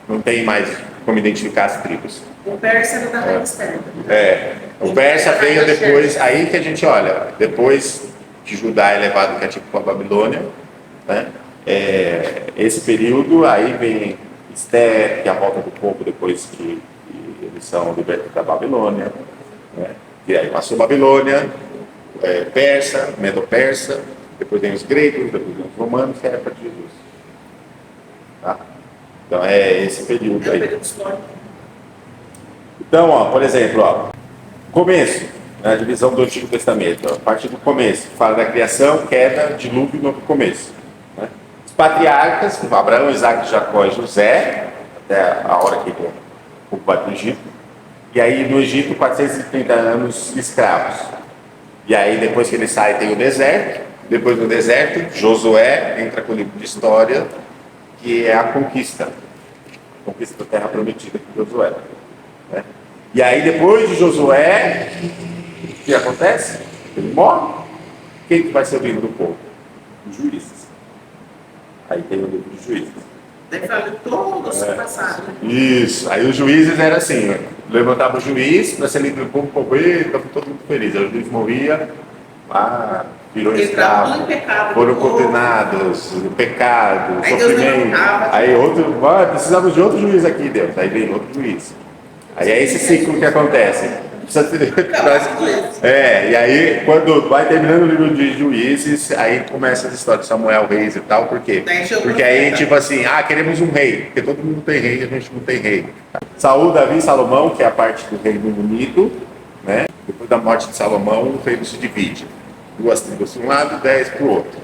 Não tem mais como identificar as tribos. O persa era da rainha externa. O persa veio depois, aí que a gente olha, depois que Judá é levado cativo para a Babilônia, né? Esse período, aí vem Esther, que é a volta do povo depois que eles são libertos da Babilônia, né? E aí passou Babilônia, persa, Medo-Persa, depois vem os gregos, depois vem os romanos, que é a época de Jesus. Tá? Então é esse período aí. período histórico. Então, ó, por exemplo, ó, começo, né, a divisão do Antigo Testamento, ó, a partir do começo, fala da criação, queda, dilúvio no começo. Né? Os patriarcas, Abraão, Isaac, Jacó e José, até a hora que ele ocupado no Egito. E aí no Egito, 430 anos escravos. E aí depois que ele sai tem o deserto, depois do deserto, Josué entra com o livro de história, que é a conquista da terra prometida por Josué. Né? E aí depois de Josué, o que acontece? Ele morre. Quem que vai ser o líder do povo? Os juízes. Aí tem o livro dos juízes. Daí fala todos que passaram. Isso. Aí os juízes eram assim, levantava o juiz para ser líder do povo, estava todo mundo feliz. Aí o juiz morria, virou escravo, foram condenados, pecado, Aí Deus sofrimento. levantava. Aí precisamos de outro juiz aqui, Deus. Aí vem outro juiz. Aí é esse ciclo que acontece. E aí quando vai terminando o livro de Juízes, aí começa essa história de Samuel, reis e tal, por quê? Porque aí tipo assim, queremos um rei, porque todo mundo tem rei, a gente não tem rei. Saul, Davi e Salomão, que é a parte do Reino Unido, né? Depois da morte de Salomão, o reino se divide. 2 tribos de um lado, 10 para o outro.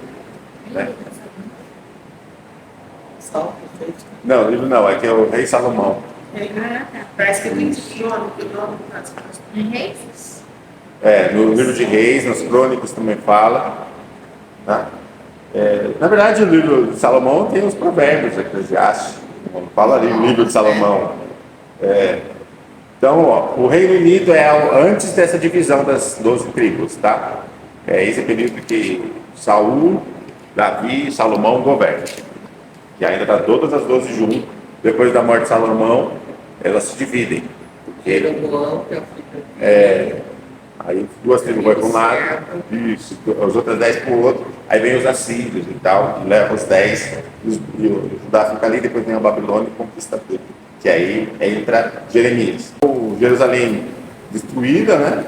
Né? Não, livro não, aqui é o rei Salomão. Parece que tem nome que o nome Reis? No livro de Reis, nos Crônicos também fala. Tá? Na verdade, o livro de Salomão tem os provérbios eclesiásticos. Não fala ali o livro de Salomão. Então, o Reino Unido é antes dessa divisão das 12 tribos, tá? Esse é o período que Saul, Davi e Salomão governam. E ainda está todas as 12 juntas. Depois da morte de Salomão, elas se dividem. Porque, aí 2 tribos vão para um lado, isso, as outras 10 para o outro. Aí vem os assírios e tal, que levam os 10, e o Judá fica ali, depois vem a Babilônia e conquista tudo. Que aí entra Jeremias. Jerusalém destruída, né?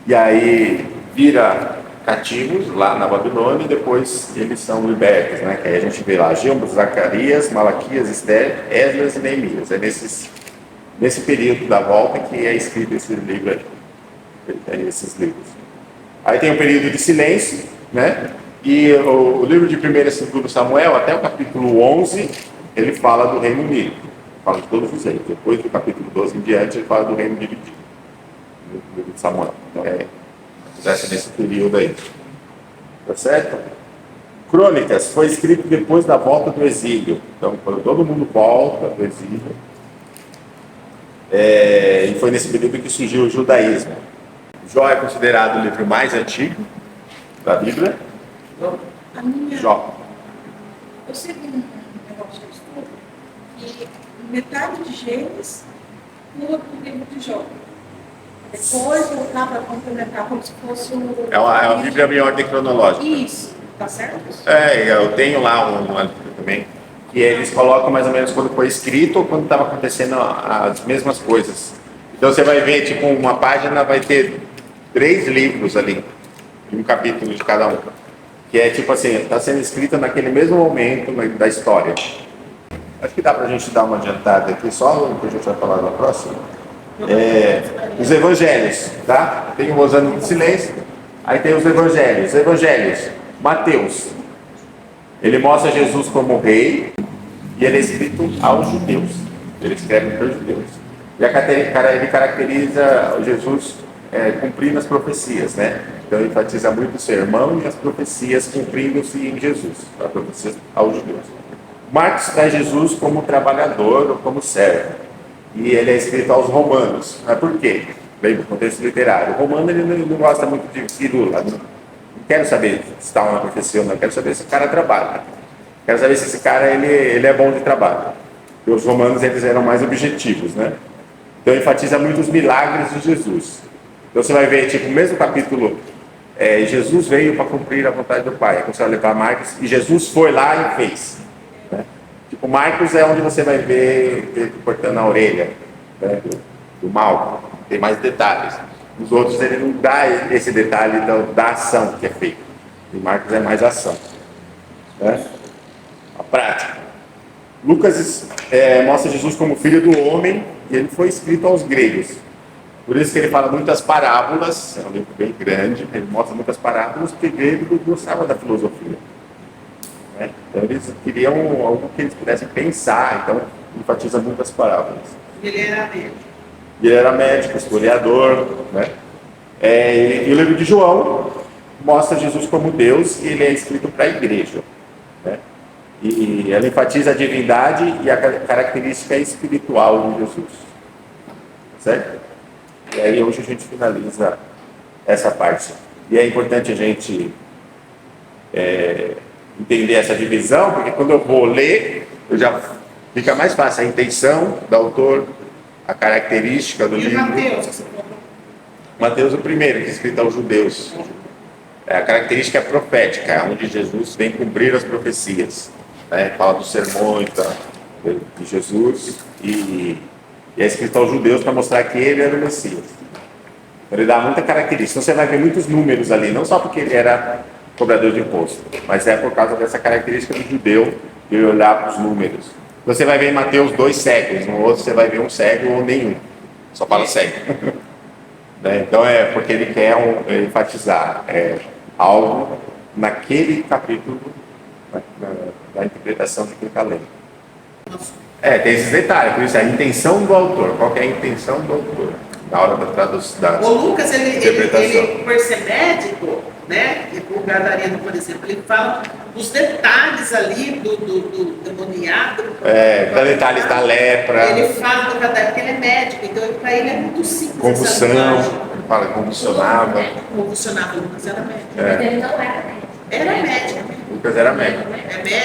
E aí vira cativos lá na Babilônia e depois eles são libertos, né? Que aí a gente vê lá Ageu, Zacarias, Malaquias, Esther, Esdras e Neemias. É nesse período da volta que é escrito esse livro aí, esses livros. Aí tem um período de silêncio, né? E o livro de 1º e 2º Samuel, até o capítulo 11, ele fala do Reino Unido. Fala de todos os reinos. Depois do capítulo 12 em diante, ele fala do reino dividido. No livro de Samuel. Então acontece nesse período aí. Tá certo? Crônicas foi escrito depois da volta do exílio. Então, quando todo mundo volta do exílio, e foi nesse período que surgiu o judaísmo. Jó é considerado o livro mais antigo da Bíblia. Jó. Eu sei que um negócio de estudo que metade de Gênesis pula para o livro de Jó. Depois voltar para complementar como se fosse um. É uma Bíblia em ordem cronológica. Isso, tá certo? Eu tenho lá uma Bíblia também, que eles colocam mais ou menos quando foi escrito ou quando estava acontecendo as mesmas coisas. Então você vai ver, tipo, uma página vai ter 3 livros ali, um capítulo de cada um. Que é tipo assim, está sendo escrita naquele mesmo momento da história. Acho que dá para a gente dar uma adiantada aqui, só o que a gente vai falar na próxima. Os evangelhos, tá? Tem os anos de silêncio, aí tem os evangelhos. Os evangelhos, Mateus, ele mostra Jesus como rei e ele é escrito aos judeus. Ele escreve para os judeus. E ele caracteriza Jesus cumprindo as profecias, né? Então ele enfatiza muito o sermão e as profecias cumprindo-se em Jesus, as profecias aos judeus. Marcos traz Jesus como trabalhador ou como servo. E ele é escrito aos romanos. Mas por quê? Bem, no contexto literário. O romano ele não gosta muito de firula. Não quero saber se está uma profecia ou não. Quero saber se o cara trabalha. Quero saber se esse cara ele é bom de trabalho. E os romanos eles eram mais objetivos, né? Então enfatiza muito os milagres de Jesus. Então você vai ver, tipo, o mesmo capítulo, Jesus veio para cumprir a vontade do Pai. Aí você vai levar Marcos e Jesus foi lá e fez. Né? Tipo, Marcos é onde você vai ver ele cortando a orelha, né, do mal. Tem mais detalhes. Os outros ele não dá esse detalhe da ação que é feita. E Marcos é mais ação. Né? A prática. Lucas mostra Jesus como filho do homem e ele foi escrito aos gregos. Por isso que ele fala muitas parábolas, é um livro bem grande, ele mostra muitas parábolas, porque grego gostava da filosofia. Né? Então eles queriam algo que eles pudessem pensar, então enfatiza muitas parábolas. Ele era médico. Ele era médico, historiador. Né? E o livro de João mostra Jesus como Deus e ele é escrito para a igreja. Né? E ela enfatiza a divindade e a característica espiritual de Jesus. Certo? E aí hoje a gente finaliza essa parte. E é importante a gente entender essa divisão, porque quando eu vou ler, fica mais fácil a intenção do autor, a característica do livro. Mateus é o primeiro, que é escrito aos judeus. A característica é profética, onde Jesus vem cumprir as profecias. Né? Fala dos sermões de Jesus e é escrito aos judeus para mostrar que ele era o Messias. Ele dá muita característica. Então você vai ver muitos números ali, não só porque ele era cobrador de imposto, mas é por causa dessa característica do judeu de olhar para os números. Você vai ver em Mateus 2 cegos, no outro você vai ver um cego ou nenhum. Só fala cego. Né? Então é porque ele quer enfatizar algo naquele capítulo da interpretação de quem está lendo. Tem esses detalhes, por isso é a intenção do autor. Qual que é a intenção do autor? na hora da tradução. O Lucas, interpretação. ele, por ser médico, né, e o Gadareno, por exemplo, ele fala dos detalhes ali do demoniado. Dos detalhes da lepra. Ele fala do cadáver, porque ele é médico, então para ele é muito simples. Convulsão, ele fala que convulsionava. Convulsionava, o Lucas era médico. Mas ele não era médico. Era médico. Lucas era médico. É médico.